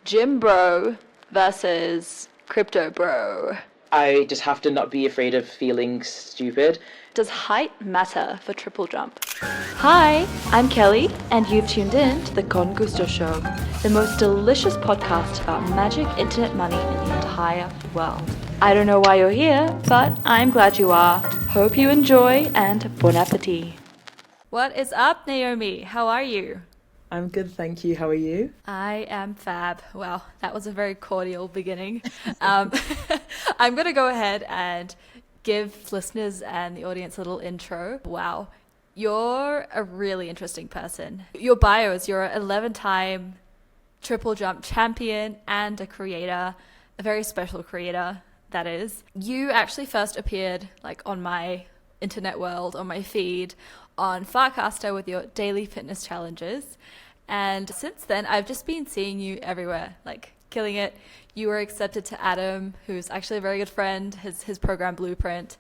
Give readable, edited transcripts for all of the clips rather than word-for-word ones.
Gym bro versus crypto bro. I just have to not be afraid of feeling stupid. Does height matter for triple jump? Hi, I'm Kelly, and you've tuned in to the Con Gusto Show, the most delicious podcast about magic internet money in the entire world. I don't know why you're here, but I'm glad you are. Hope you enjoy, and bon appetit. What is up, Naomi? How are you? I'm good, thank you. How are you? I am fab. Well, that was a very cordial beginning. I'm going to go ahead and give listeners and the audience a little intro. Wow, you're a really interesting person. Your bio is you're an 11-time triple jump champion and a creator, a very special creator, that is. You actually first appeared like on my internet world, on my feed, on Farcaster with your daily fitness challenges. And since then, I've just been seeing you everywhere, like killing it. You were accepted to Adam, who's actually a very good friend, his program Blueprint,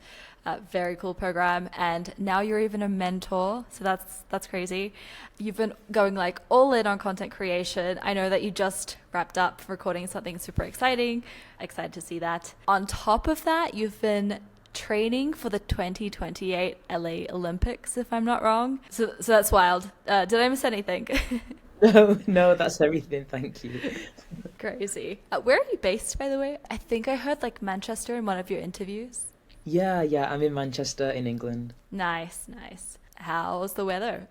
very cool program. And now you're even a mentor. So that's crazy. You've been going like all in on content creation. I know that you just wrapped up recording something super exciting. Excited to see that. On top of that, you've been training for the 2028 LA Olympics, if I'm not wrong. So that's wild. Did I miss anything? No, that's everything. Thank you. Crazy. Where are you based, by the way? I think I heard like Manchester in one of your interviews. Yeah, I'm in Manchester in England. Nice. How's the weather?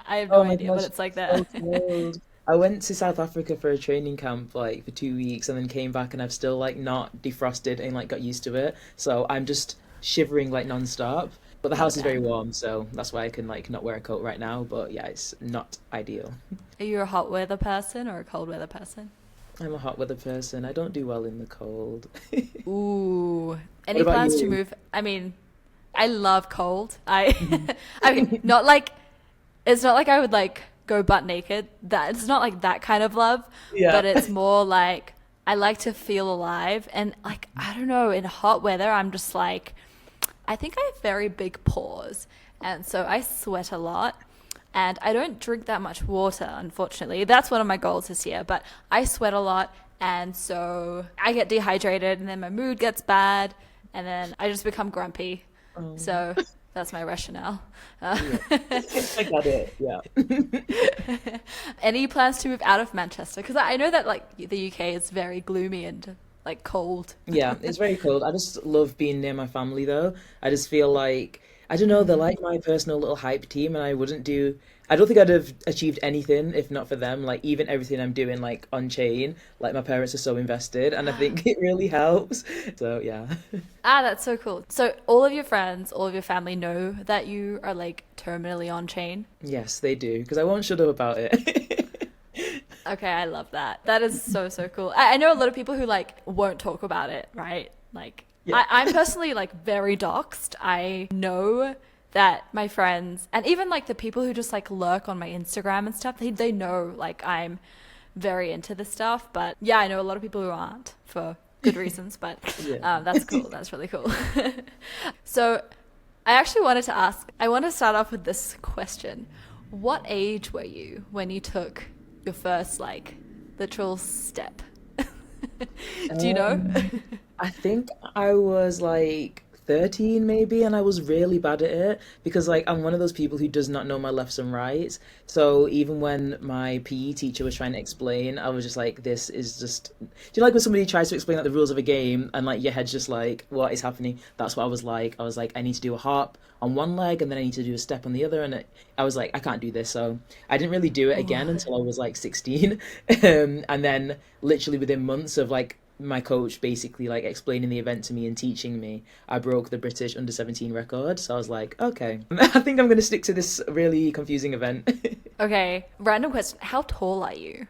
I have no idea what it's like there. So cold. I went to South Africa for a training camp like for 2 weeks and then came back and I've still like not defrosted and like got used to it. So I'm just shivering like non-stop. But the house is very warm, so that's why I can like not wear a coat right now. But yeah, it's not ideal. Are you a hot weather person or a cold weather person? I'm a hot weather person. I don't do well in the cold. Ooh. Any plans to move? I mean, I love cold. I mean, not like, it's not like I would like go butt naked. That it's not like that kind of love, but it's more like I like to feel alive. And like, I don't know, in hot weather, I'm just like, I think I have very big pores. And so I sweat a lot. And I don't drink that much water, unfortunately. That's one of my goals this year. But I sweat a lot. And so I get dehydrated and then my mood gets bad. And then I just become grumpy. So that's my rationale. I got it, yeah. Any plans to move out of Manchester? Because I know that like the UK is very gloomy and like cold. Yeah, it's very cold. I just love being near my family though. I just feel like, I don't know, they're like my personal little hype team and I don't think I'd have achieved anything if not for them. Like even everything I'm doing like onchain, like my parents are so invested and I think it really helps. So yeah. That's so cool. So all of your friends, all of your family know that you are like terminally on chain? Yes, they do, because I won't shut up about it. Okay, I love that. That is so cool. I know a lot of people who like won't talk about it, right? Like I'm personally like very doxxed. I know that my friends and even like the people who just like lurk on my Instagram and stuff, they know like I'm very into this stuff. But yeah, I know a lot of people who aren't for good reasons, but that's cool. That's really cool. So I actually wanted to ask, I want to start off with this question. What age were you when you took your first like literal step? Do you know? I think I was like 13 maybe, and I was really bad at it because like I'm one of those people who does not know my lefts and rights. So even when my PE teacher was trying to explain, I was just like, this is just, do you like when somebody tries to explain like the rules of a game and like your head's just like, what is happening? That's what I was like. I was like, I need to do a hop on one leg and then I need to do a step on the other, and I was like, I can't do this. So I didn't really do it again until I was like 16. And then literally within months of like my coach basically like explaining the event to me and teaching me, I broke the British under 17 record. So I was like, okay, I think I'm going to stick to this really confusing event. Okay, random question. How tall are you?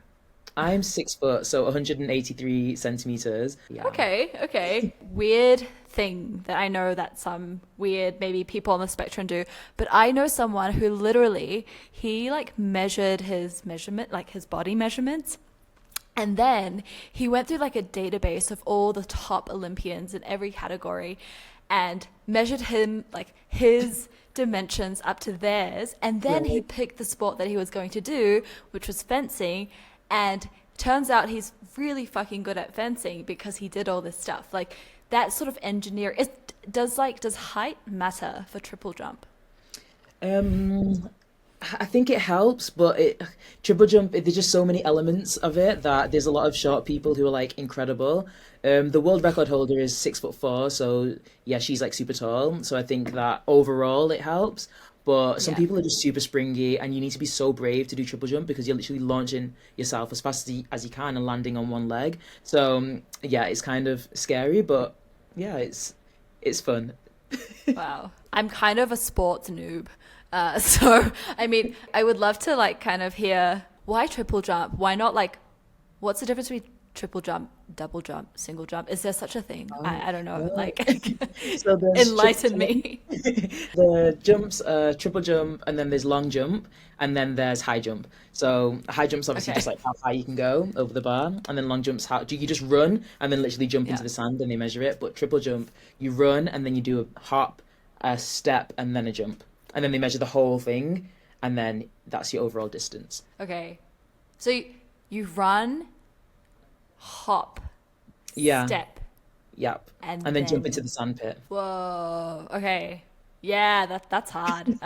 I'm 6 foot, so 183 centimeters. Yeah. Okay. Weird thing that I know that some weird maybe people on the spectrum do, but I know someone who literally, he like measured his measurement, like his body measurements. And then he went through like a database of all the top Olympians in every category and measured him like his dimensions up to theirs. And then he picked the sport that he was going to do, which was fencing. And turns out he's really fucking good at fencing because he did all this stuff. Like that sort of engineer does height matter for triple jump? Um, I think it helps, but triple jump, there's just so many elements of it that there's a lot of short people who are like incredible. The world record holder is 6'4", so yeah, she's like super tall. So I think that overall it helps. But some Yeah. people are just super springy, and you need to be so brave to do triple jump because you're literally launching yourself as fast as you can and landing on one leg. So yeah, it's kind of scary, but yeah, it's fun. Wow. I'm kind of a sports noob. So, I mean, I would love to like kind of hear why triple jump? Why not like, what's the difference between triple jump, double jump, single jump? Is there such a thing? I don't know. Well, Like, so there's triple enlighten jump. me. The jumps, triple jump, and then there's long jump, and then there's high jump. So high jump's obviously just Okay. like how high you can go over the bar, and then long jump's how do you just run and then literally jump into Yeah. the sand and they measure it. But triple jump, you run and then you do a hop, a step, and then a jump, and then they measure the whole thing, and then that's your overall distance. Okay. So you run, hop, Yeah, step, yep, and and then jump into then the sand pit. whoa. Okay. Yeah, that's hard.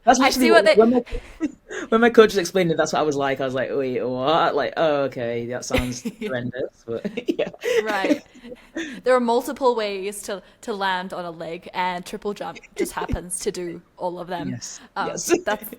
That's I literally see what what they. when my coach was explaining it, that's what I was like. I was like, wait, what? Like, oh, okay, that sounds horrendous, but yeah. Right. There are multiple ways to land on a leg, and triple jump just happens to do all of them. Yes, yes. That's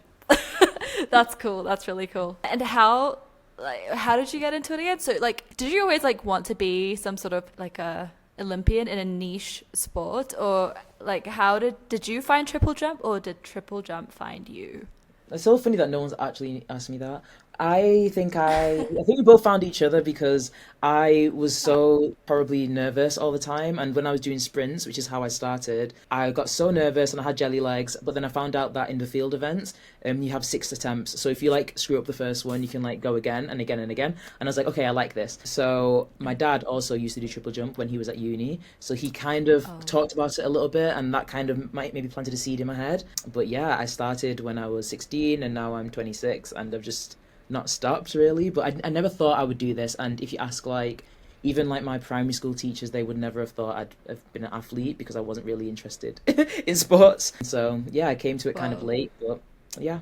that's cool. That's really cool. And how did you get into it again? So like, did you always like want to be some sort of like a Olympian in a niche sport, or like how did you find triple jump, or did triple jump find you? It's so funny that no one's actually asked me that. I think we both found each other because I was so horribly nervous all the time, and when I was doing sprints, which is how I started, I got so nervous and I had jelly legs. But then I found out that in the field events, you have 6 attempts. So if you like screw up the first one, you can like go again and again and again. And I was like, okay, I like this. So my dad also used to do triple jump when he was at uni, so he kind of Oh, talked about it a little bit, and that kind of might maybe planted a seed in my head. But yeah, I started when I was 16, and now I'm 26, and I've just not stopped really. But I never thought I would do this. And if you ask like even like my primary school teachers, they would never have thought I'd have been an athlete because I wasn't really interested in sports. So yeah, I came to it kind of whoa. late, but yeah.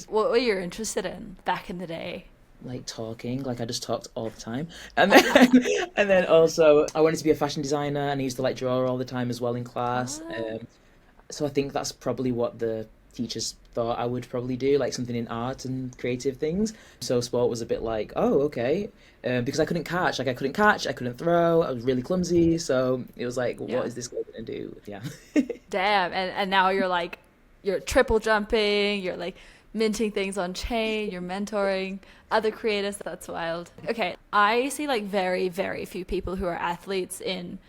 What were you interested in back in the day? Like talking, like I just talked all the time, and then and then also I wanted to be a fashion designer, and I used to like draw all the time as well in class. Ah, So I think that's probably what the teachers thought I would probably do, like something in art and creative things. So sport was a bit like, oh, okay, because I couldn't catch, I couldn't throw, I was really clumsy. So it was like, what yeah. is this guy gonna do? Yeah. Damn. And now you're triple jumping, you're like minting things on chain, you're mentoring other creators. That's wild. Okay, I see like very, very few people who are athletes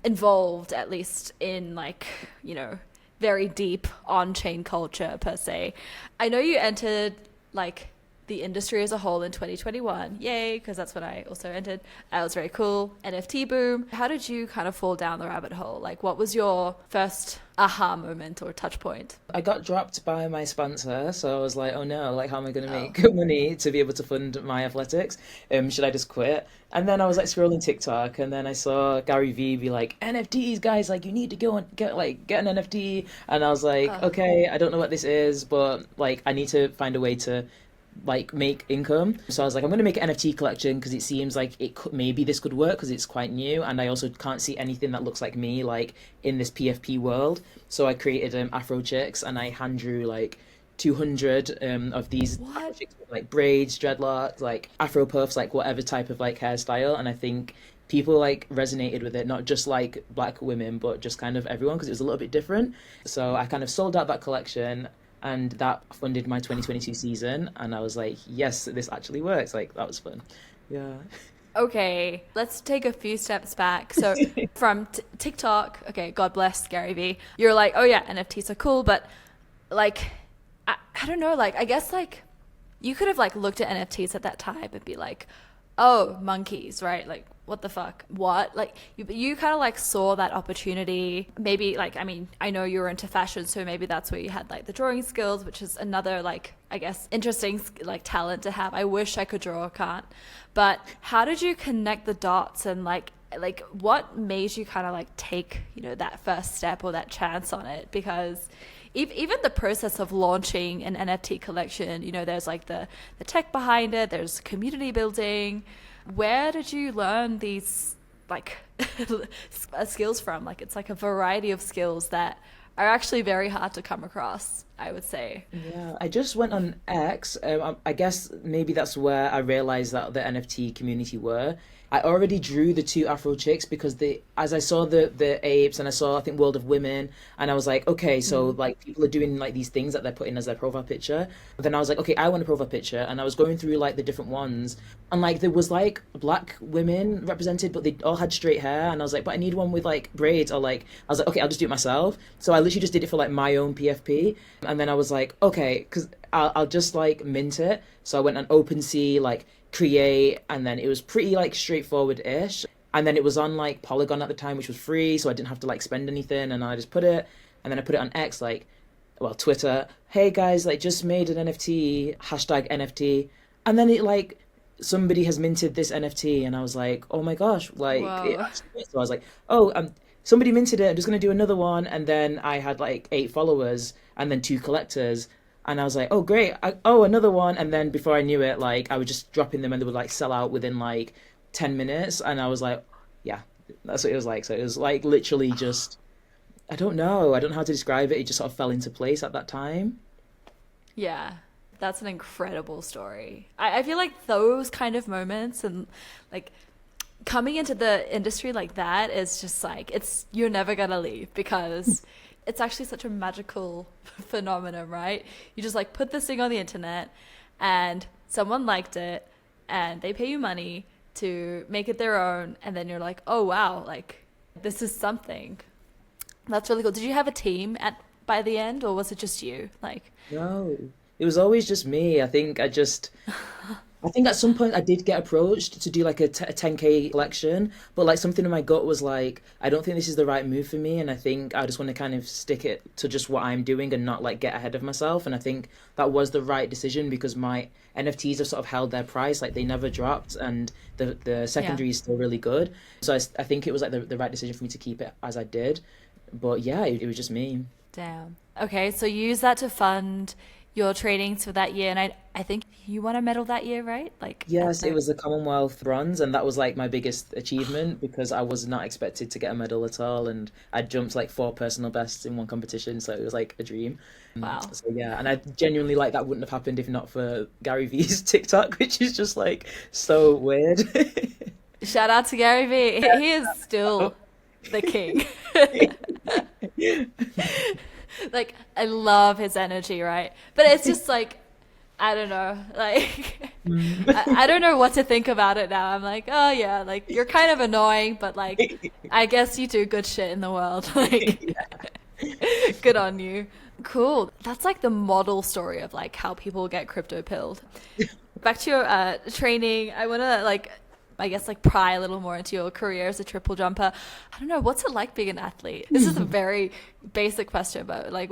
involved, at least in like, you know, very deep on-chain culture per se. I know you entered like the industry as a whole in 2021. Yay, because that's when I also entered. That was very cool. NFT boom. How did you kind of fall down the rabbit hole? Like, what was your first aha moment or touch point? I got dropped by my sponsor, so I was like, oh no, like how am I going to Oh. make money to be able to fund my athletics? Should I just quit? And then I was like scrolling TikTok, and then I saw Gary Vee be like, NFTs, guys, like you need to go and get an NFT. And I was like, Oh. okay, I don't know what this is, but like I need to find a way to like make income. So I was like, I'm going to make an NFT collection because it seems like maybe this could work because it's quite new, and I also can't see anything that looks like me like in this PFP world. So I created afrochicks, and I hand drew like 200 of these What? afrochicks with like braids, dreadlocks, like afro puffs, like whatever type of like hairstyle. And I think people like resonated with it, not just like black women, but just kind of everyone because it was a little bit different. So I kind of sold out that collection, and that funded my 2022 season, and I was like, yes, this actually works. Like that was fun. Yeah. Okay, let's take a few steps back. So from TikTok, okay, God bless Gary Vee. You're like, oh yeah, NFTs are cool, but like, I don't know, like, I guess like you could have like looked at NFTs at that time and be like, Oh, monkeys, right? Like, what the fuck? What? Like, you kind of like saw that opportunity. Maybe, like, I mean, I know you were into fashion, so maybe that's where you had like the drawing skills, which is another, like, I guess, interesting, like, talent to have. I wish I could draw, can't. But how did you connect the dots and, like, what made you kind of like take, that first step or that chance on it? Because even the process of launching an NFT collection, there's like the tech behind it, there's community building. Where did you learn these like skills from? Like, it's like a variety of skills that are actually very hard to come across, I would say. Yeah, I just went on X. I guess maybe that's where I realized that the NFT community were. I already drew the two Afro chicks because as I saw the apes and I saw, I think, World of Women, and I was like, okay, so like people are doing like these things that they're putting as their profile picture. But then I was like, okay, I want a profile picture, and I was going through like the different ones, and like there was like black women represented, but they all had straight hair, and I was like, but I need one with like braids, or like I was like, okay, I'll just do it myself. So I literally just did it for like my own PFP, and then I was like, okay, because I'll just like mint it. So I went on OpenSea, like create, and then it was pretty like straightforward-ish, and then it was on like Polygon at the time, which was free, so I didn't have to like spend anything, and I just put it, and then I put it on X, like, well, Twitter, hey guys, like just made an NFT, hashtag NFT, and then it like somebody has minted this NFT, and I was like, oh my gosh, like it Whoa. actually is. So I was like, oh, somebody minted it, I'm just gonna do another one, and then I had like 8 followers and then 2 collectors. And I was like, oh, great. Oh, another one. And then before I knew it, like, I was just dropping them and they would like sell out within like 10 minutes. And I was like, yeah, that's what it was like. So it was like literally just, I don't know. I don't know how to describe it. It just sort of fell into place at that time. Yeah, that's an incredible story. I feel like those kind of moments and like coming into the industry like that is just like, you're never gonna leave because it's actually such a magical phenomenon, right? You just like put this thing on the internet and someone liked it and they pay you money to make it their own, and then you're like, oh wow, like this is something. That's really cool. Did you have a team at by the end, or was it just you? Like, No, it was always just me. I think at some point I did get approached to do like a 10K collection, but like something in my gut was like, I don't think this is the right move for me, and I think I just want to kind of stick it to just what I'm doing and not like get ahead of myself. And I think that was the right decision because my NFTs have sort of held their price, like they never dropped, and the yeah. secondary is still really good. So I think it was like the right decision for me to keep it as I did. But yeah, it was just me. Damn. Okay, so you use that to fund your trainings for that year, and I think you won a medal that year, right? Like at Yes, it the was the Commonwealth bronze, and that was like my biggest achievement because I was not expected to get a medal at all, and I jumped like 4 personal bests in one competition, so it was like a dream. wow. So yeah, and I genuinely like that wouldn't have happened if not for Gary V's TikTok, which is just like so weird. Shout out to Gary Vee. He is still the king. Like, I love his energy, right? But it's just like, I don't know. Like, I don't know what to think about it now. I'm like, oh yeah, like you're kind of annoying, but like, I guess you do good shit in the world. Like, good on you. Cool. That's like the model story of like how people get crypto pilled. Back to your training, I want to like, I guess like pry a little more into your career as a triple jumper. I don't know, what's it like being an athlete? This is a very basic question, but like,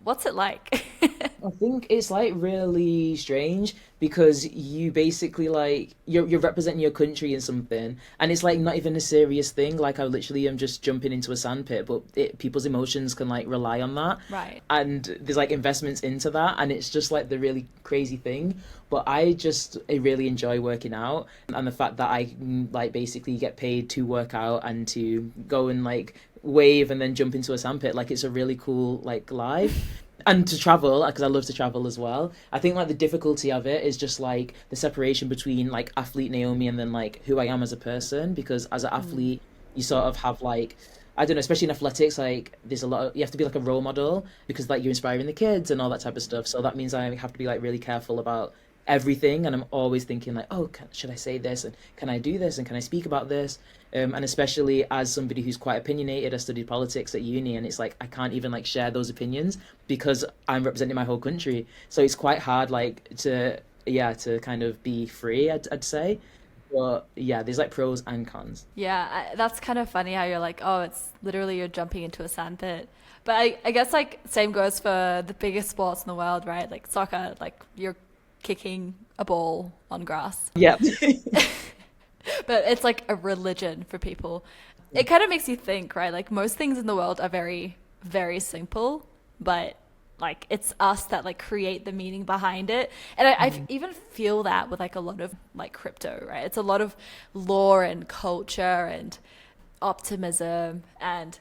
what's it like? I think it's like really strange because you basically like you're representing your country in something, and it's like not even a serious thing. Like I literally am just jumping into a sandpit, but people's emotions can like rely on that, Right. and there's like investments into that, and it's just like the really crazy thing. But I really enjoy working out, and the fact that like basically get paid to work out and to go and like wave and then jump into a sandpit, like it's a really cool like life. And to travel, because I love to travel as well. I think like the difficulty of it is just like the separation between like athlete Naomi and then like who I am as a person. Because as an athlete, you sort of have like, I don't know, especially in athletics, like there's a lot of, you have to be like a role model because like you're inspiring the kids and all that type of stuff. So that means I have to be like really careful about everything, and I'm always thinking like, oh, should I say this, and can I do this, and can I speak about this, and especially as somebody who's quite opinionated, I studied politics at uni, and it's like I can't even like share those opinions because I'm representing my whole country, so it's quite hard like to, yeah, to kind of be free, I'd say. But yeah, there's like pros and cons. Yeah, that's kind of funny how you're like, oh, it's literally you're jumping into a sandpit. But I guess like same goes for the biggest sports in the world, right? Like soccer, like you're kicking a ball on grass. Yeah. But it's like a religion for people. It kind of makes you think, right? Like most things in the world are very, very simple, but like it's us that like create the meaning behind it. And I even feel that with like a lot of like crypto, right? It's a lot of lore and culture and optimism. And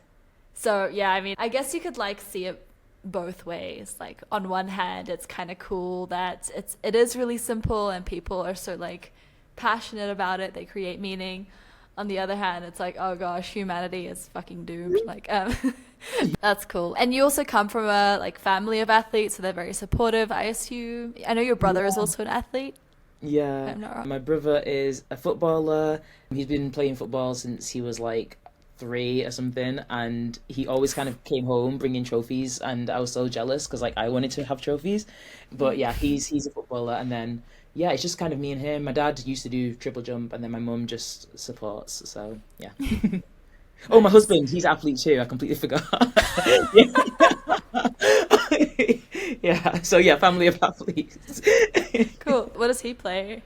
so, yeah, I mean, I guess you could like see it both ways. Like on one hand, it's kind of cool that it is really simple and people are so like passionate about it. They create meaning. On the other hand, it's like, oh gosh, humanity is fucking doomed. Like, that's cool. And you also come from a like family of athletes, so they're very supportive, I assume. I know your brother is Yeah. also an athlete, if Yeah, I'm not wrong. my brother is a footballer. He's been playing football since he was like 3 or something, and he always kind of came home bringing trophies, and I was so jealous because like I wanted to have trophies. But yeah, he's a footballer, and then yeah, it's just kind of me and him. My dad used to do triple jump, and then my mum just supports. So yeah. Oh, my Nice. husband, he's an athlete too. I completely forgot. Yeah. Yeah. So yeah, family of athletes. Cool. What does he play?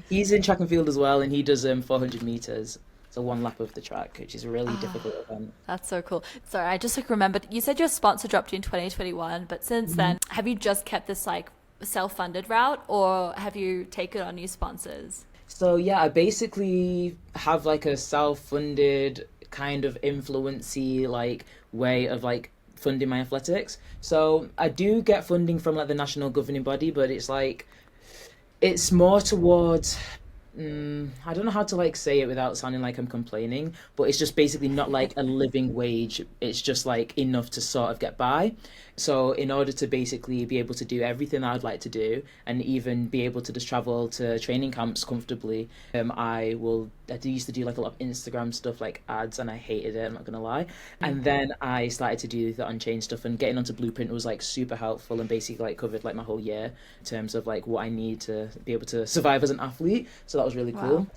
He's in track and field as well, and he does 400 meters, so one lap of the track, which is a really difficult event. That's so cool. Sorry, I just like remembered you said your sponsor dropped you in 2021, but since then, have you just kept this like self-funded route or have you taken on new sponsors? So yeah, I basically have like a self-funded kind of influency like way of like funding my athletics. So I do get funding from like the national governing body, but it's like it's more towards I don't know how to like say it without sounding like I'm complaining, but it's just basically not like a living wage. It's just like enough to sort of get by. So in order to basically be able to do everything I'd like to do and even be able to just travel to training camps comfortably, I used to do like a lot of Instagram stuff like ads and I hated it, I'm not gonna lie. And then I started to do the Unchained stuff and getting onto Blueprint was like super helpful and basically like covered like my whole year in terms of like what I need to be able to survive as an athlete. So that was really Wow. cool.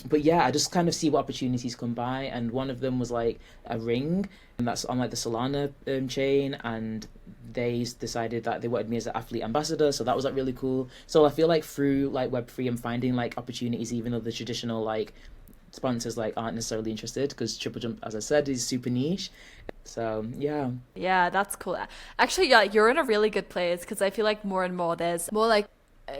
But yeah, I just kind of see what opportunities come by, and one of them was like a ring, and that's on like the Solana chain, and they decided that they wanted me as an athlete ambassador, so that was like really cool. So I feel like through like Web3, I'm finding like opportunities, even though the traditional like sponsors like aren't necessarily interested, because Triple Jump, as I said, is super niche. So yeah. Yeah, that's cool. Actually, yeah, you're in a really good place because I feel like more and more there's more like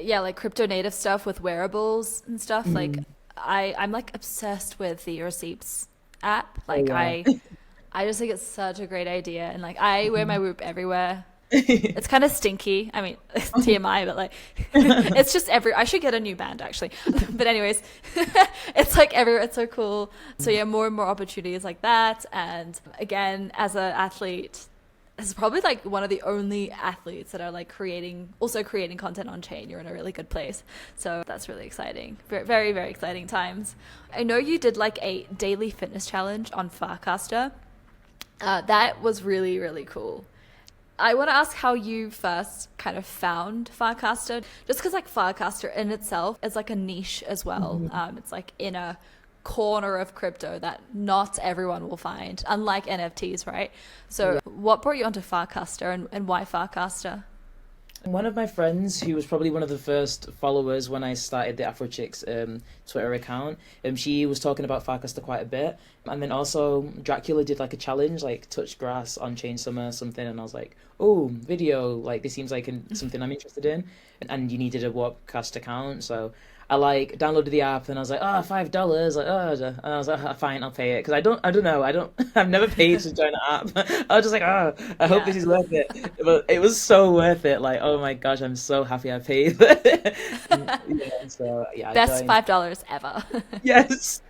yeah, like crypto native stuff with wearables and stuff. Like Mhm. I'm like obsessed with the Receipts app. Oh Like yeah. I just think it's such a great idea and like I wear my Whoop everywhere. It's kind of stinky. I mean, it's TMI, but like, it's just I should get a new band actually. But anyways, it's like everywhere. It's so cool. So yeah, more and more opportunities like that. And again, as an athlete, this is probably like one of the only athletes that are like also creating content on chain. You're in a really good place. So that's really exciting. Very, very, very exciting times. I know you did like a daily fitness challenge on Farcaster. That was really, really cool. I want to ask how you first kind of found Farcaster, just because like Farcaster in itself is like a niche as well. It's like in a corner of crypto that not everyone will find, unlike NFTs, right? So, Yeah. what brought you onto Farcaster and why Farcaster? One of my friends, who was probably one of the first followers when I started the afrochicks Twitter account, she was talking about Farcaster quite a bit. And then also Dracula did like a challenge, like touch grass on Chain Summer something, and I was like, oh, video, like this seems like something I'm interested in. And you needed a Warpcast account, so I like downloaded the app and I was like, oh, $5, like and I was like, "Ah, fine, I'll pay it," because I don't know, I've never paid to join the app. I was just like, oh, I hope this Yeah. is worth it, but it was so worth it. Like, oh my gosh, I'm so happy I paid. Yeah, so yeah, I Best joined. $5 ever. Yes.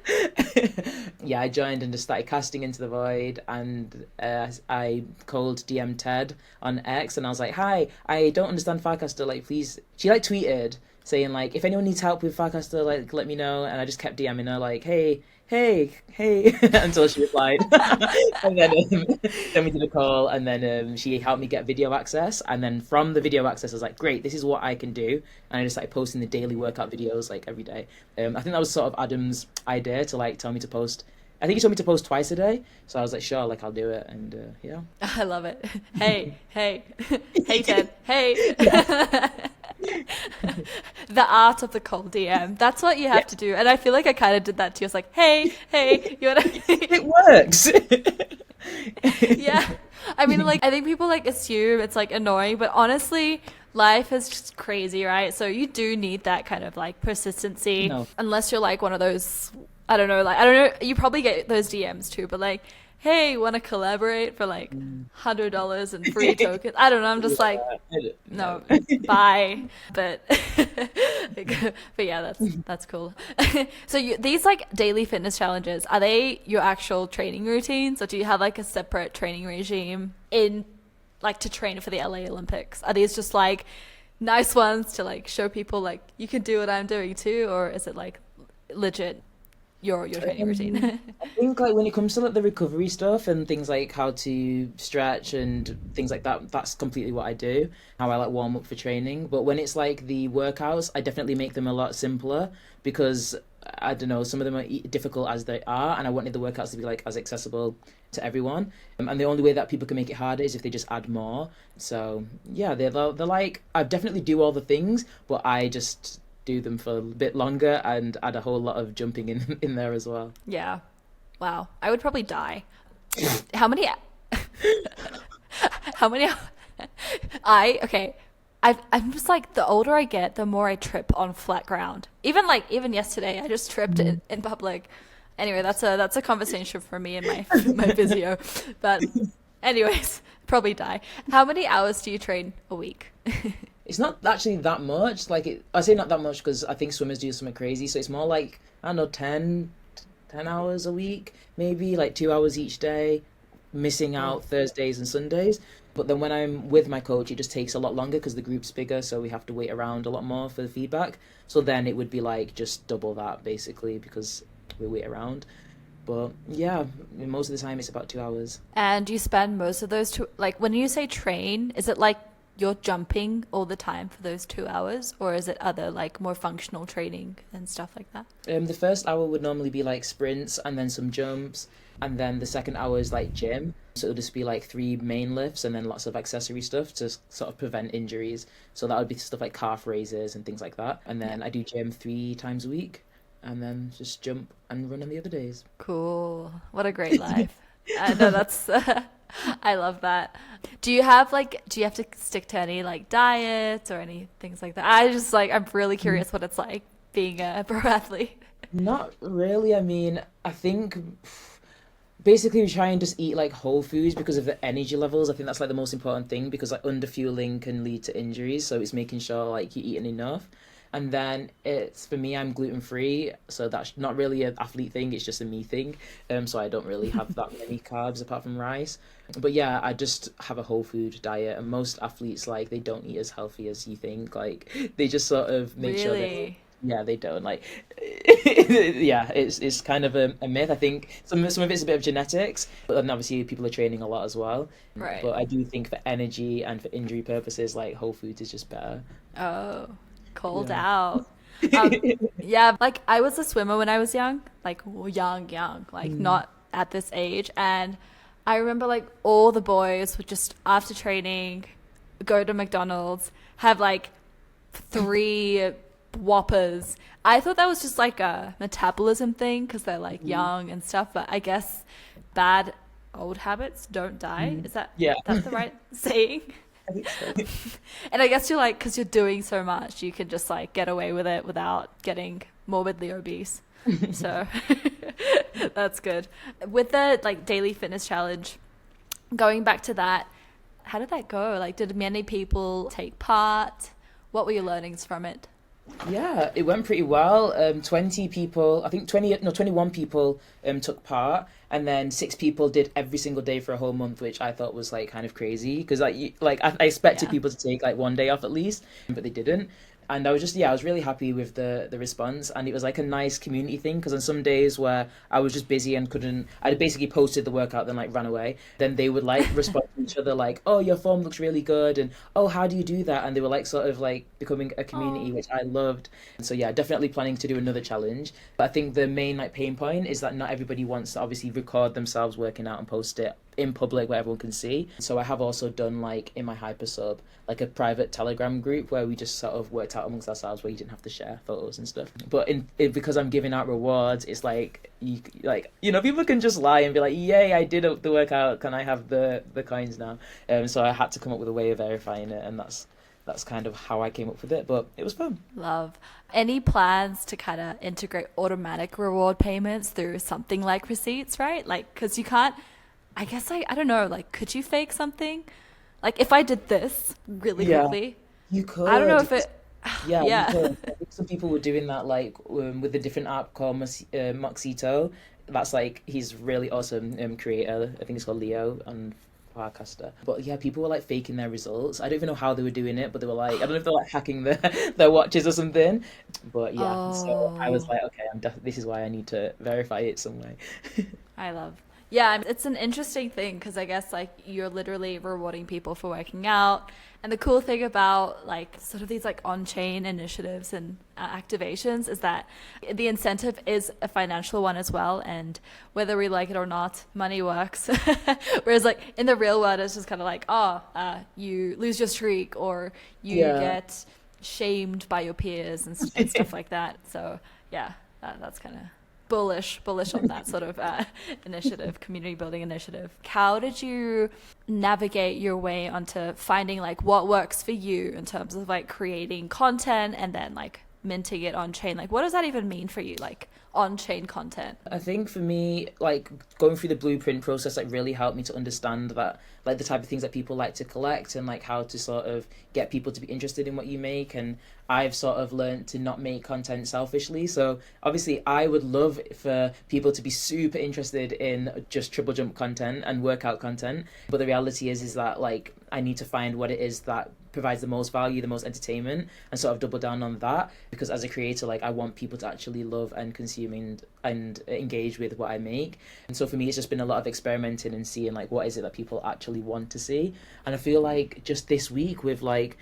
Yeah, I joined and just started casting into the void, and I called DM Ted on X, and I was like, "Hi, I don't understand Farcaster. Like, please." She like tweeted, saying like, if anyone needs help with farcaster, like let me know. And I just kept DMing her like, hey, until she replied. And then we did a call, and then she helped me get video access. And then from the video access, I was like, great, this is what I can do. And I just like posting the daily workout videos like every day. I think that was sort of Adam's idea to like tell me to post. I think he told me to post twice a day, so I was like, sure, like I'll do it, and yeah. I love it. Hey, hey, hey, Ted, hey. The art of the cold DM. That's what you have to do. And I feel like I kind of did that too. I was like, hey, you wanna... It works. Yeah. I mean, like, I think people like assume it's like annoying, but honestly, life is just crazy, right? So you do need that kind of like persistency, No. unless you're like one of those, I don't know, you probably get those DMs too, but like, hey, want to collaborate for like $100 and free tokens? I don't know. I'm just like, no, bye. But but yeah, that's cool. So these like daily fitness challenges, are they your actual training routines, or do you have like a separate training regime in like to train for the LA Olympics? Are these just like nice ones to like show people like you can do what I'm doing too, or is it like legit your training routine? I think like when it comes to like the recovery stuff and things like how to stretch and things like that, that's completely what I do, how I like warm up for training. But when it's like the workouts, I definitely make them a lot simpler because I don't know, some of them are difficult as they are, and I wanted the workouts to be like as accessible to everyone. And the only way that people can make it harder is if they just add more. So yeah, they're like, I definitely do all the things, but I just do them for a bit longer and add a whole lot of jumping in there as well. Yeah. Wow. I would probably die. How many how many I'm just like, the older I get, the more I trip on flat ground. Even yesterday, I just tripped in public. Anyway, that's a conversation for me and my physio. But anyways, probably die. How many hours do you train a week? It's not actually that much. I say not that much because I think swimmers do something crazy. So it's more like, I don't know, 10 hours a week, maybe like 2 hours each day, missing out Thursdays and Sundays. But then when I'm with my coach, it just takes a lot longer because the group's bigger, so we have to wait around a lot more for the feedback. So then it would be like just double that basically because we wait around. But yeah, most of the time it's about 2 hours. And you spend most of those two, like when you say train, is it like you're jumping all the time for those 2 hours, or is it other like more functional training and stuff like that? The first hour would normally be like sprints and then some jumps, and then the second hour is like gym. So it'll just be like 3 main lifts and then lots of accessory stuff to sort of prevent injuries. So that would be stuff like calf raises and things like that. And then I do gym 3 times a week, and then just jump and run on the other days. Cool. What a great life. I know that's I love that. Do you have to stick to any like diets or any things like that? I'm really curious what it's like being a pro athlete. Not really. I mean, I think basically we try and just eat like whole foods because of the energy levels. I think that's like the most important thing because like underfueling can lead to injuries. So it's making sure like you're eating enough. And then for me, I'm gluten free, so that's not really an athlete thing. It's just a me thing. So I don't really have that many carbs apart from rice. But yeah, I just have a whole food diet, and most athletes like they don't eat as healthy as you think. Like they just sort of make sure that. Yeah, they don't like. Yeah, it's kind of a myth. I think some of it's a bit of genetics, but then obviously people are training a lot as well. Right. But I do think for energy and for injury purposes, like whole foods is just better. Oh, called out. Yeah, like I was a swimmer when I was young, like young, like not at this age. And I remember like all the boys would just after training go to McDonald's, have like 3 Whoppers. I thought that was just like a metabolism thing because they're like young and stuff, but I guess bad old habits don't die. Is that that's the right saying? I think so. And I guess you're like, because you're doing so much, you can just like get away with it without getting morbidly obese. So that's good. With the like daily fitness challenge, going back to that, how did that go? Like, did many people take part? What were your learnings from it? Yeah, it went pretty well. 20 people, I think 21 people took part, and then 6 people did every single day for a whole month, which I thought was like kind of crazy because I expected people to take like one day off at least, but they didn't. And I was just, yeah, I was really happy with the response, and it was like a nice community thing, because on some days where I was just busy and couldn't, I basically posted the workout then like ran away, then they would like respond to each other like, oh, your form looks really good, and oh, how do you do that? And they were like sort of like becoming a community, Oh. which I loved. And so yeah, definitely planning to do another challenge. But I think the main like pain point is that not everybody wants to obviously record themselves working out and post it in public where everyone can see. So I have also done like in my hyper sub like a private Telegram group where we just sort of worked out amongst ourselves where you didn't have to share photos and stuff. But because I'm giving out rewards, it's like you know, people can just lie and be like, yay, I did the workout, can I have the coins now? So I had to come up with a way of verifying it, and that's kind of how I came up with it, but it was fun. Love. Any plans to kind of integrate automatic reward payments through something like receipts, right? Like, because you can't, I guess, I don't know, like, could you fake something? Like, if I did this really Yeah, quickly, you I don't know could. if it, Yeah, you yeah. could. I think some people were doing that like with a different app called Moxito. That's like he's really awesome creator. I think it's called Leo on farcaster. But yeah, people were like faking their results. I don't even know how they were doing it, but they were like, I don't know if they're like hacking their watches or something. But yeah, so I was Oh. like, okay, this is why I need to verify it some way. I love. Yeah, it's an interesting thing because I guess like you're literally rewarding people for working out. And the cool thing about like sort of these like on-chain initiatives and activations is that the incentive is a financial one as well. And whether we like it or not, money works. Whereas like in the real world, it's just kind of like, oh, you lose your streak or you Yeah. get shamed by your peers and stuff like that. So yeah, that's kind of bullish on that sort of initiative, community building initiative. How did you navigate your way onto finding like what works for you in terms of like creating content and then like minting it on chain? Like what does that even mean for you, like on chain content? I think for me, like going through the blueprint process, like really helped me to understand that, like the type of things that people like to collect and like how to sort of get people to be interested in what you make. And I've sort of learned to not make content selfishly. So obviously, I would love for people to be super interested in just triple jump content and workout content. But the reality is that like I need to find what it is that provides the most value, the most entertainment, and sort of double down on that, because as a creator, like I want people to actually love and consume and engage with what I make. And so for me, it's just been a lot of experimenting and seeing like what is it that people actually want to see. And I feel like just this week with like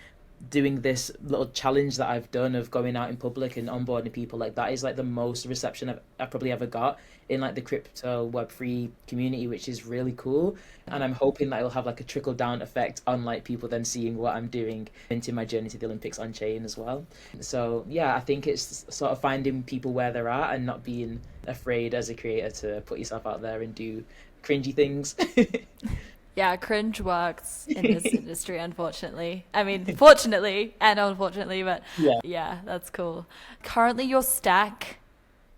doing this little challenge that I've done of going out in public and onboarding people, like that is like the most reception I've probably ever got in like the crypto web3 community, which is really cool. And I'm hoping that it'll have like a trickle down effect on like people then seeing what I'm doing into my journey to the Olympics on chain as well. So yeah, I think it's sort of finding people where they're at and not being afraid as a creator to put yourself out there and do cringy things. Yeah, cringe works in this industry, unfortunately. I mean, fortunately and unfortunately, but Yeah. yeah, that's cool. Currently, your stack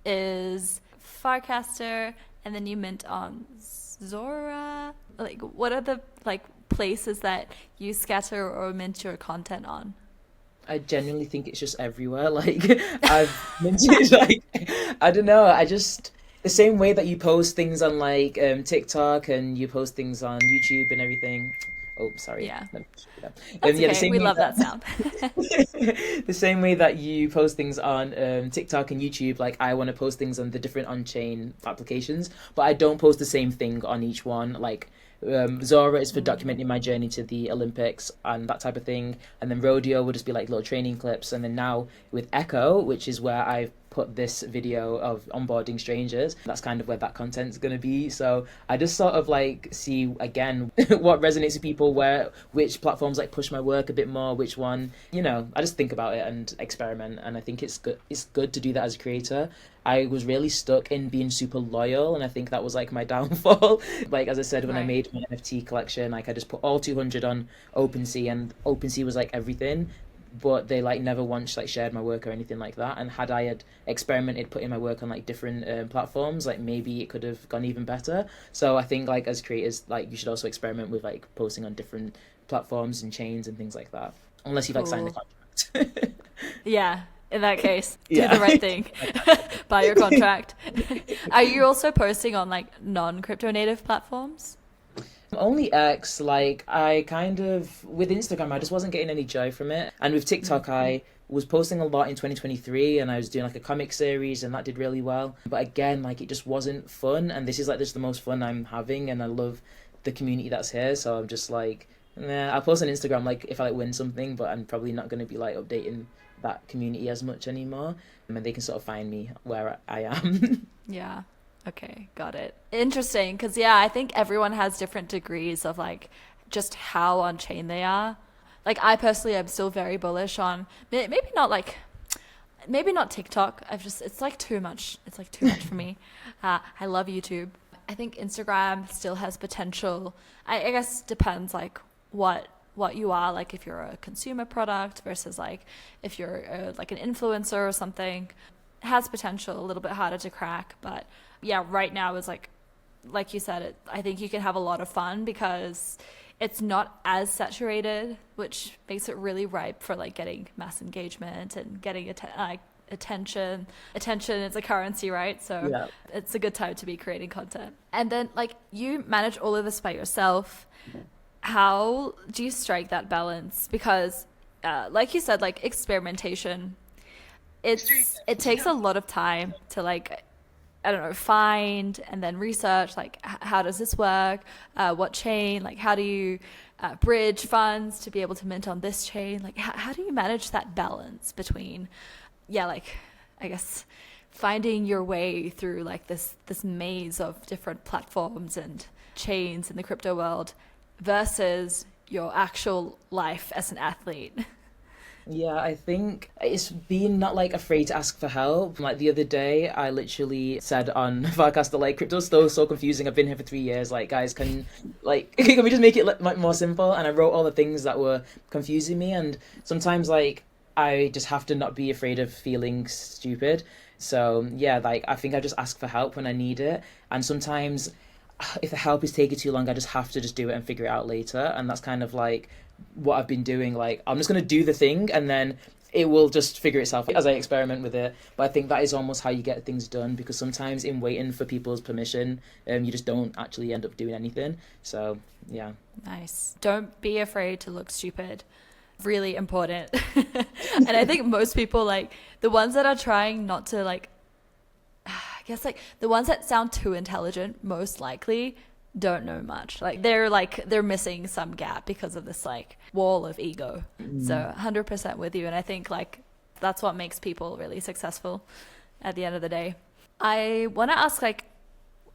is Farcaster, and then you mint on Zora. Like, what are the like places that you scatter or mint your content on? I genuinely think it's just everywhere. Like I've mentioned, like I don't know. I just the same way that you post things on like TikTok and you post things on YouTube and everything. Oh, sorry. Yeah, Let me just do that. that's Yeah, the okay. same We way love that that sound. the same way that you post things on TikTok and YouTube, like I want to post things on the different on-chain applications, but I don't post the same thing on each one. Like Zora is for documenting my journey to the Olympics and that type of thing, and then Rodeo will just be like little training clips, and then now with Echo, which is where I've put this video of onboarding strangers, that's kind of where that content's going to be. So I just sort of like see again what resonates with people, where which platforms like push my work a bit more, which one, you know, I just think about it and experiment. And I think it's good to do that as a creator. I was really stuck in being super loyal, and I think that was like my downfall. Like as I said, when I Right. made my NFT collection, like I just put all 200 on OpenSea, and OpenSea was like everything, but they like never once like shared my work or anything like that. And had I had experimented putting my work on like different platforms, like maybe it could have gone even better. So I think like as creators, like you should also experiment with like posting on different platforms and chains and things like that, unless you've like signed a Cool. contract. Yeah, in that case, do the Yeah. right thing. Buy your contract. Are you also posting on like non-crypto native platforms? Only X, like I kind of with Instagram, I just wasn't getting any joy from it. And with TikTok, I was posting a lot in 2023 and I was doing like a comic series and that did really well. But again, like it just wasn't fun and this is like just the most fun I'm having and I love the community that's here. So I'm just like, nah, I'll post on Instagram like if I like win something, but I'm probably not gonna be like updating that community as much anymore. And they can sort of find me where I am. Yeah. Okay, got it. Interesting, because yeah, I think everyone has different degrees of like just how on chain they are. Like I personally am still very bullish on maybe not like maybe not TikTok. I've just it's like too much. It's like too much for me. I love YouTube. I think Instagram still has potential. I guess depends like what you are, like if you're a consumer product versus like if you're like an influencer or something. It has potential, a little bit harder to crack, but yeah, right now is like you said, I think you can have a lot of fun because it's not as saturated, which makes it really ripe for like getting mass engagement and getting attention. Attention is a currency, right? So Yeah. it's a good time to be creating content. And then like you manage all of this by yourself. How do you strike that balance? Because like you said, like experimentation, it takes a lot of time to like I don't know, find and then research like how does this work, what chain, like how do you bridge funds to be able to mint on this chain, like how do you manage that balance between yeah, like I guess finding your way through like this maze of different platforms and chains in the crypto world versus your actual life as an athlete. Yeah, I think it's being not like afraid to ask for help. Like the other day, I literally said on farcaster like crypto's still so confusing. I've been here for 3 years. Like, guys, can we just make it like more simple? And I wrote all the things that were confusing me. And sometimes like I just have to not be afraid of feeling stupid. So yeah, like I think I just ask for help when I need it. And sometimes if the help is taking too long, I just have to just do it and figure it out later. And that's kind of like what I've been doing. Like I'm just gonna do the thing and then it will just figure itself out as I experiment with it. But I think that is almost how you get things done because sometimes in waiting for people's permission, you just don't actually end up doing anything. So yeah. Nice. Don't be afraid to look stupid. Really important. And I think most people like the ones that are trying not to I guess like the ones that sound too intelligent most likely don't know much. Like they're missing some gap because of this like wall of ego. So 100% with you. And I think like that's what makes people really successful at the end of the day. I want to ask like,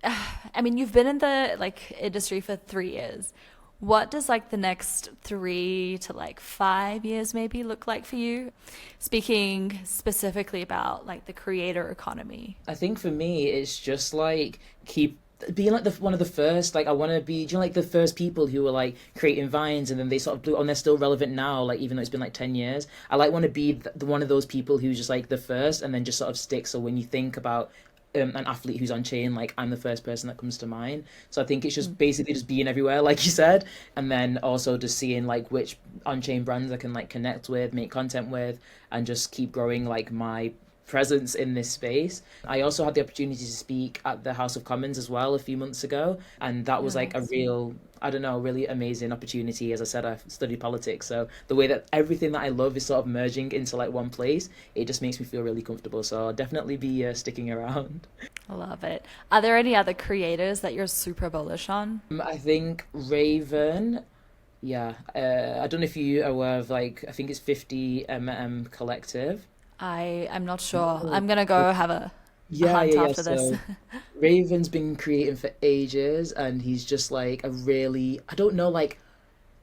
I mean, you've been in the like industry for 3 years. What does like the next 3 to like 5 years maybe look like for you? Speaking specifically about like the creator economy. I think for me, it's just like keep being like one of the first. Like I want to be, do you know, like the first people who were like creating vines and then they sort of blew, and they're still relevant now. Like even though it's been like 10 years, I like want to be one of those people who's just like the first and then just sort of stick. So when you think about an athlete who's on chain, like I'm the first person that comes to mind. So I think it's just basically just being everywhere, like you said, and then also just seeing like which on-chain brands I can like connect with, make content with, and just keep growing like my presence in this space. I also had the opportunity to speak at the House of Commons as well a few months ago, and that was like a real, I don't know, really amazing opportunity. As I said, I studied politics, so the way that everything that I love is sort of merging into like one place, it just makes me feel really comfortable. So I'll definitely be sticking around. I love it. Are there any other creators that you're super bullish on? I think Raven. Yeah, I don't know if you are aware of like I think it's 50 Collective. I'm not sure. Oh, I'm gonna go have a yeah, hunt yeah, yeah. after this. So Raven's been creating for ages, and he's just like a really, I don't know, like,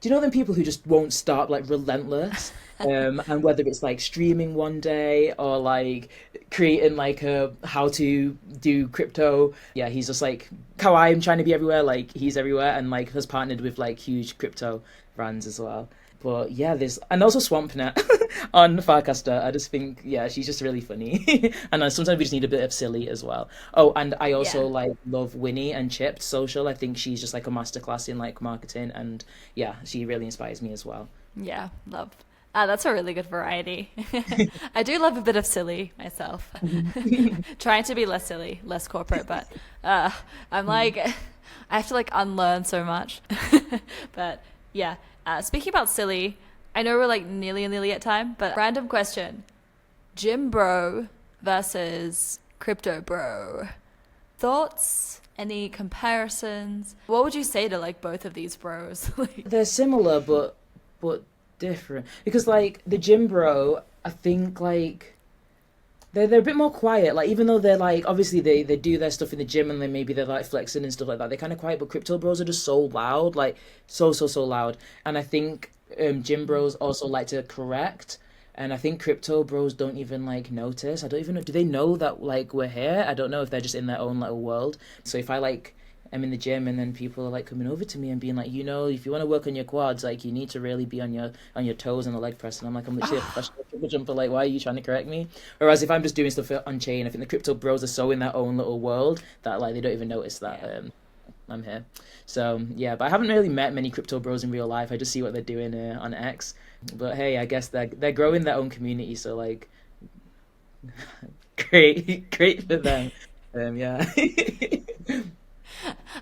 do you know them people who just won't stop, like relentless? And whether it's like streaming one day or like creating like a how to do crypto, yeah, he's just like how I'm trying to be everywhere, like he's everywhere, and like has partnered with like huge crypto brands as well. But yeah, there's and also SwampNet on Farcaster. I just think yeah, she's just really funny, and sometimes we just need a bit of silly as well. Oh, and I also Yeah. like love Winnie and Chipped Social. I think she's just like a masterclass in like marketing, and yeah, she really inspires me as well. Yeah, love. That's a really good variety. I do love a bit of silly myself. Trying to be less silly, less corporate, but I'm like, I have to like unlearn so much. But yeah, speaking about silly, I know we're like nearly at time, but random question. Gym bro versus crypto bro. Thoughts? Any comparisons? What would you say to like both of these bros? Like, They're similar, but different. Because like the gym bro, I think like they're a bit more quiet. Like even though they're like obviously they do their stuff in the gym and then maybe they're like flexing and stuff like that. They're kind of quiet, but crypto bros are just so loud, like so loud. And I think gym bros also like to correct. And I think crypto bros don't even like notice. I don't even know. Do they know that like we're here? I don't know if they're just in their own little world. So if I like am in the gym and then people are like coming over to me and being like, you know, if you want to work on your quads, like you need to really be on your toes and the leg press. And I'm like, I'm literally a professional triple jumper. Like, why are you trying to correct me? Whereas if I'm just doing stuff on chain, I think the crypto bros are so in their own little world that like they don't even notice that I'm here. So yeah, but I haven't really met many crypto bros in real life. I just see what they're doing on X. But hey, I guess they're growing their own community. So like, great for them. Yeah.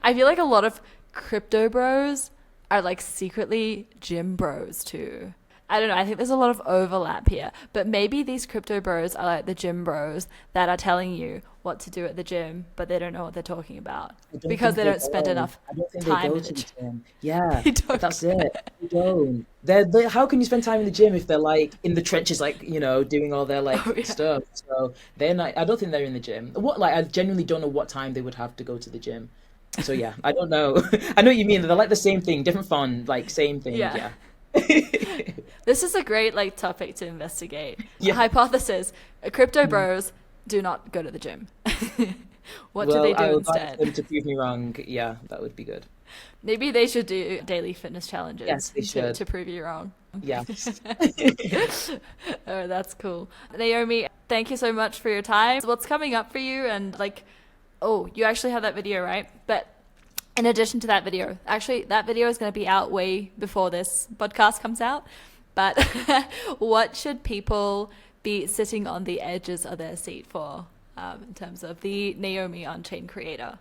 I feel like a lot of crypto bros are like secretly gym bros too. I don't know. I think there's a lot of overlap here, but maybe these crypto bros are like the gym bros that are telling you what to do at the gym, but they don't know what they're talking about because they don't spend enough I don't think time they go in the to the gym. gym. Yeah, They don't. that's it. They don't. How can you spend time in the gym if they're like in the trenches, like you know, doing all their like Oh yeah. stuff? So they're not. I don't think they're in the gym. What like I genuinely don't know what time they would have to go to the gym. So yeah, I don't know. I know what you mean. They're like the same thing, different font, like same thing. Yeah. Yeah. This is a great like topic to investigate. A Yeah. hypothesis: crypto bros do not go to the gym. What do Well, they I do would like them instead? to prove me wrong. Yeah, that would be good. Maybe they should do daily fitness Yes, challenges they should. to prove you wrong. Yes. Oh, that's cool. Naomi, thank you so much for your time. What's coming up for you? And like, oh, you actually have that video, right? But in addition to that video, actually, that video is going to be out way before this podcast comes out. But what should people be sitting on the edges of their seat for in terms of the Naomi onchain creator?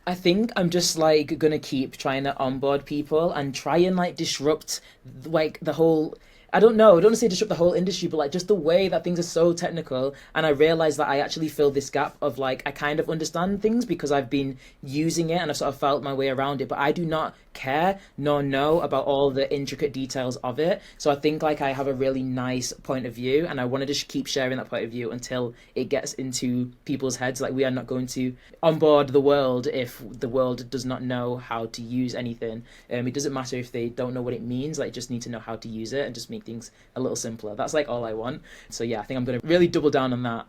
I think I'm just like gonna keep trying to onboard people and try and like disrupt like the whole. I don't know. I don't want to say disrupt the whole industry, but like just the way that things are so technical. And I realized that I actually fill this gap of like I kind of understand things because I've been using it and I've sort of felt my way around it, but I do not care nor know about all the intricate details of it. So I think like I have a really nice point of view and I want to just keep sharing that point of view until it gets into people's heads. Like we are not going to onboard the world if the world does not know how to use anything. It doesn't matter if they don't know what it means, like just need to know how to use it and just make things a little simpler. That's like all I want. So yeah, I think I'm going to really double down on that.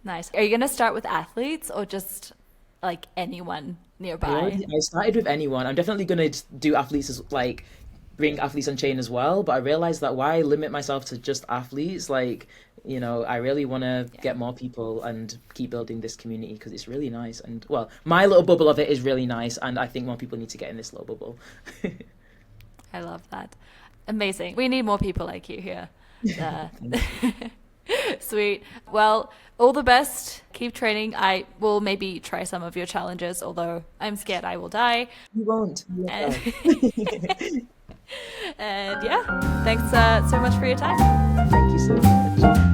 Nice. Are you going to start with athletes or just like anyone nearby? I started with anyone. I'm definitely going to do athletes as like bring athletes on chain as well, but I realized that why limit myself to just athletes? Like, you know, I really want to get more people and keep building this community because it's really nice. And well, my little bubble of it is really nice, and I think more people need to get in this little bubble. I love that. Amazing. We need more people like you here. Uh, Sweet. Well, all the best. Keep training. I will maybe try some of your challenges, although I'm scared I will die. You won't. You And, won't. and yeah, thanks so much for your time. Thank you so much.